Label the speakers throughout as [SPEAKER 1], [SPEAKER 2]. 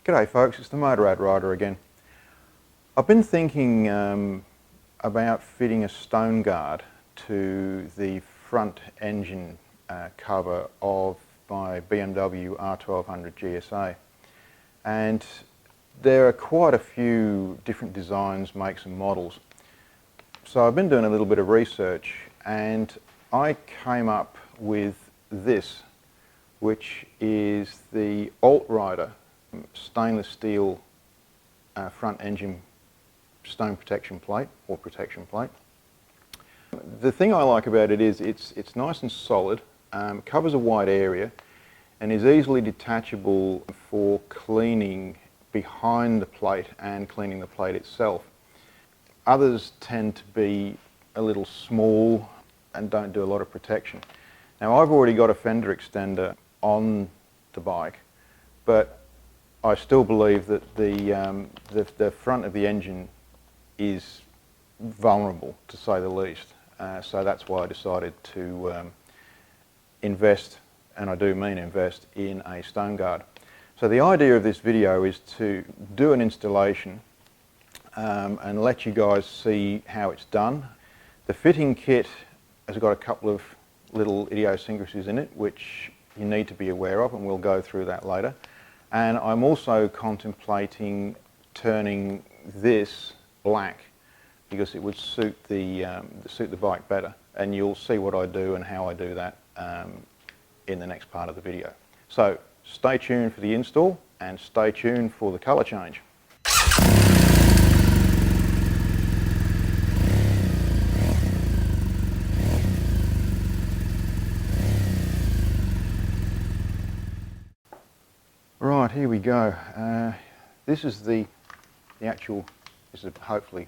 [SPEAKER 1] G'day folks, it's the Motorrad Rider again. I've been thinking about fitting a stone guard to the front engine cover of my BMW R1200GS. And there are quite a few different designs, makes and models. So I've been doing a little bit of research and I came up with this, which is the Altrider stainless steel front engine stone protection plate or protection plate. The thing I like about it is it's nice and solid, covers a wide area and is easily detachable for cleaning behind the plate and cleaning the plate itself. Others tend to be a little small and don't do a lot of protection. Now I've already got a fender extender on the bike, but I still believe that the front of the engine is vulnerable, to say the least. So that's why I decided to invest, and I do mean invest, in a stone guard. So the idea of this video is to do an installation and let you guys see how it's done. The fitting kit has got a couple of little idiosyncrasies in it which you need to be aware of, and we'll go through that later. And I'm also contemplating turning this black because it would suit the bike better, and you'll see what I do and how I do that in the next part of the video. So stay tuned for the install and stay tuned for the colour change. Right, here we go. This is this is a hopefully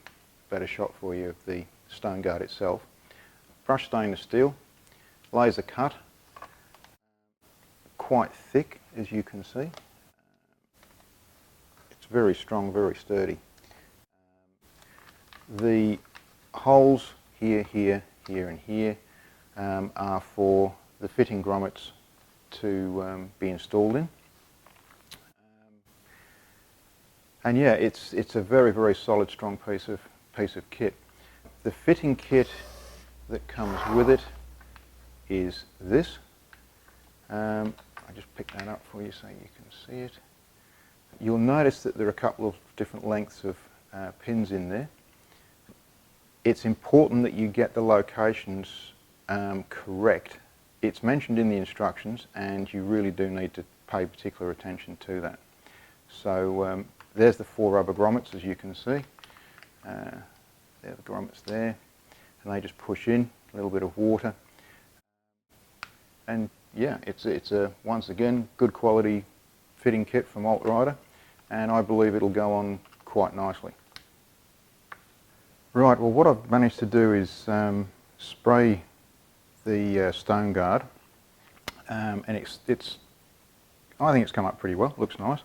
[SPEAKER 1] better shot for you of the stone guard itself. Brushed stainless steel, laser cut, quite thick as you can see. It's very strong, very sturdy. The holes here, here, here and here are for the fitting grommets to be installed in. And yeah, it's a very, very solid, strong piece of kit. The fitting kit that comes with it is this. I just picked that up for you so you can see it. You'll notice that there are a couple of different lengths of pins in there. It's important that you get the locations correct. It's mentioned in the instructions and you really do need to pay particular attention to that. So there's the 4 rubber grommets, as you can see. There are the grommets there, and they just push in, a little bit of water. And yeah, it's a, once again, good quality fitting kit from Altrider, and I believe it'll go on quite nicely. Right, well what I've managed to do is spray the stone guard, and I think it's come up pretty well, looks nice.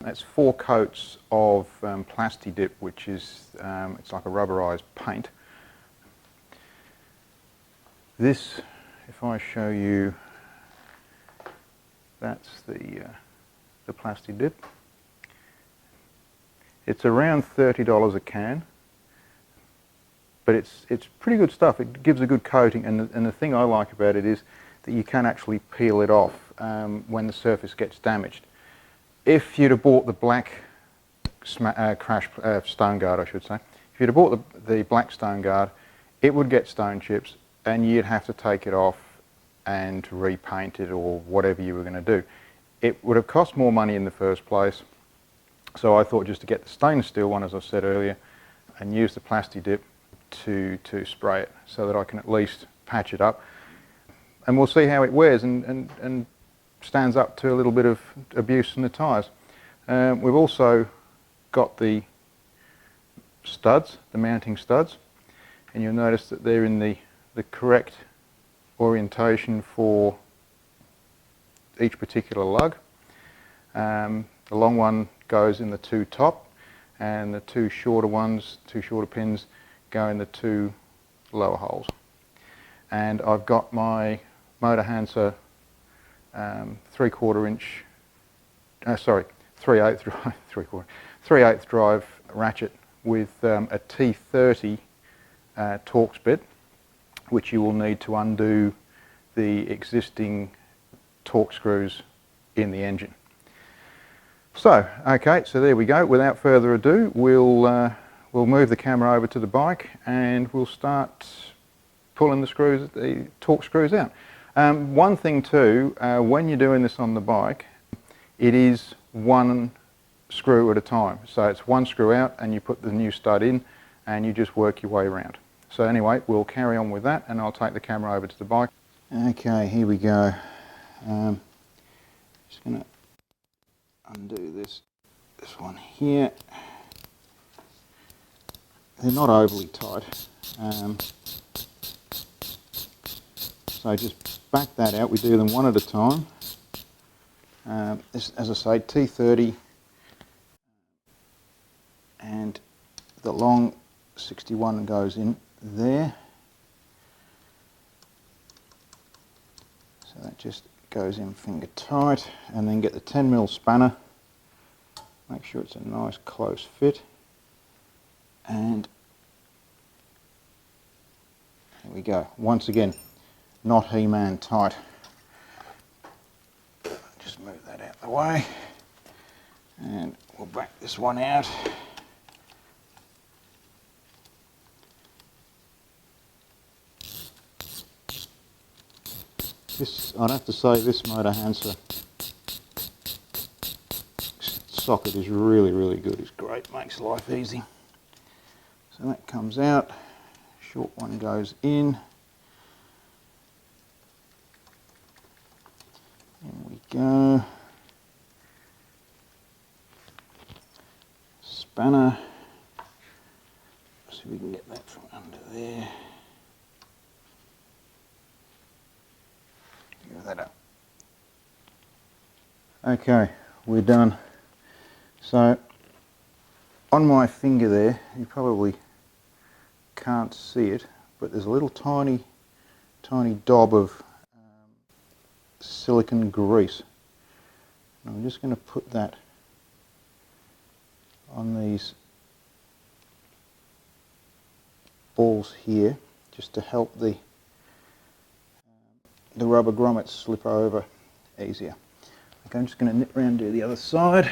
[SPEAKER 1] That's 4 coats of Plasti-Dip, which is it's like a rubberized paint. This, if I show you, that's the Plasti-Dip. It's around $30 a can, but it's pretty good stuff. It gives a good coating, and the thing I like about it is that you can actually peel it off when the surface gets damaged. If you'd have bought the black stone guard, I should say, if you'd have bought the black stone guard, it would get stone chips and you'd have to take it off and repaint it or whatever you were going to do. It would have cost more money in the first place, so I thought just to get the stainless steel one, as I said earlier, and use the Plasti-Dip to spray it so that I can at least patch it up. And we'll see how it wears and stands up to a little bit of abuse in the tyres. We've also got the studs, the mounting studs, and you'll notice that they're in the correct orientation for each particular lug. The long one goes in the 2 top, and the 2 shorter ones, 2 shorter pins, go in the 2 lower holes. And I've got my Motor Hansa 3/4 inch 3/8 drive, 3/8 drive ratchet with a T30 Torx bit, which you will need to undo the existing Torx screws in the engine. So, okay, so there we go. Without further ado, we'll move the camera over to the bike and we'll start pulling the Torx screws out. One thing too, when you're doing this on the bike, it is one screw at a time. So it's one screw out and you put the new stud in and you just work your way around. So anyway, we'll carry on with that and I'll take the camera over to the bike. Okay, here we go. Just going to undo this one here. They're not overly tight. So just back that out. We do them one at a time. This, as I say, T30 and the long 61 goes in there. So that just goes in finger tight, and then get the 10mm spanner. Make sure it's a nice close fit. And there we go. Once again, not He-Man tight. Just move that out of the way. And we'll back this one out. This, I'd have to say, this motor Hansa socket is really good. It's great, makes life easy. So that comes out, short one goes in. In we go. Spanner. See if we can get that from under there. Give that up. Okay, we're done. So on my finger there, you probably can't see it, but there's a little tiny daub of silicone grease. And I'm just going to put that on these balls here, just to help the rubber grommets slip over easier. Okay, I'm just going to nip round to the other side.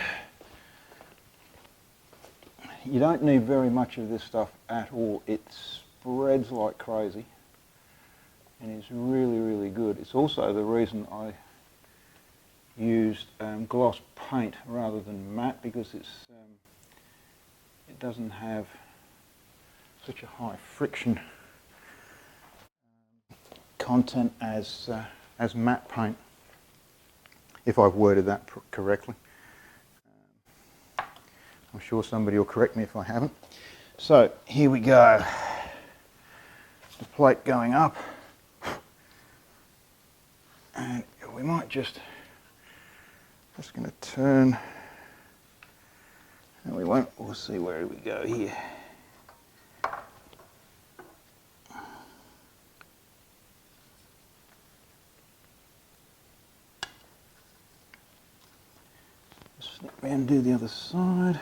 [SPEAKER 1] You don't need very much of this stuff at all. It spreads like crazy and it's really good. It's also the reason I used gloss paint rather than matte, because it doesn't have such a high friction content as matte paint, if I've worded that correctly. I'm sure somebody will correct me if I haven't. So here we go. The plate going up, and we might just going to turn, and we'll see where we go here. Snip round, do the other side.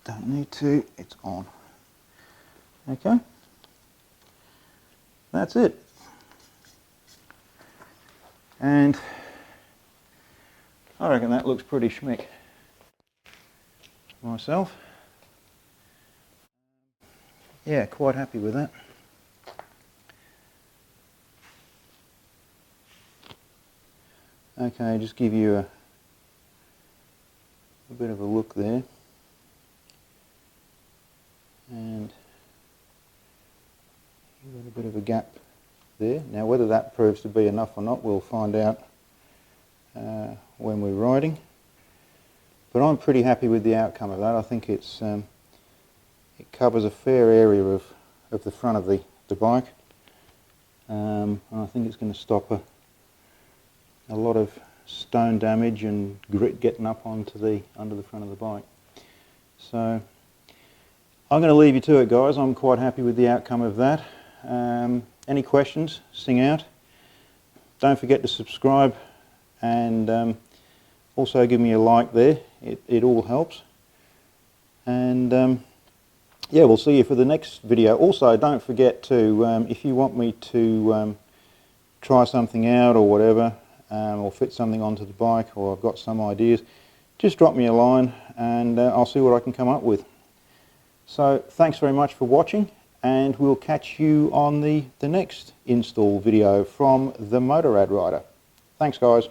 [SPEAKER 1] Don't need to, it's on. Okay, that's it. And I reckon that looks pretty schmick myself. Yeah, quite happy with that. Okay, just give you a bit of a look there. And you've got a bit of a gap there. Now whether that proves to be enough or not, we'll find out when we're riding. But I'm pretty happy with the outcome of that. I think it covers a fair area of the front of the bike. And I think it's going to stop a lot of stone damage and grit getting up onto under the front of the bike. So I'm going to leave you to it, guys. I'm quite happy with the outcome of that. Any questions, sing out. Don't forget to subscribe, and Also give me a like there, it all helps. And yeah, we'll see you for the next video. Also, don't forget to, if you want me to try something out or whatever, or fit something onto the bike, or I've got some ideas, just drop me a line and I'll see what I can come up with. So thanks very much for watching, and we'll catch you on the next install video from the Motorrad Rider. Thanks guys.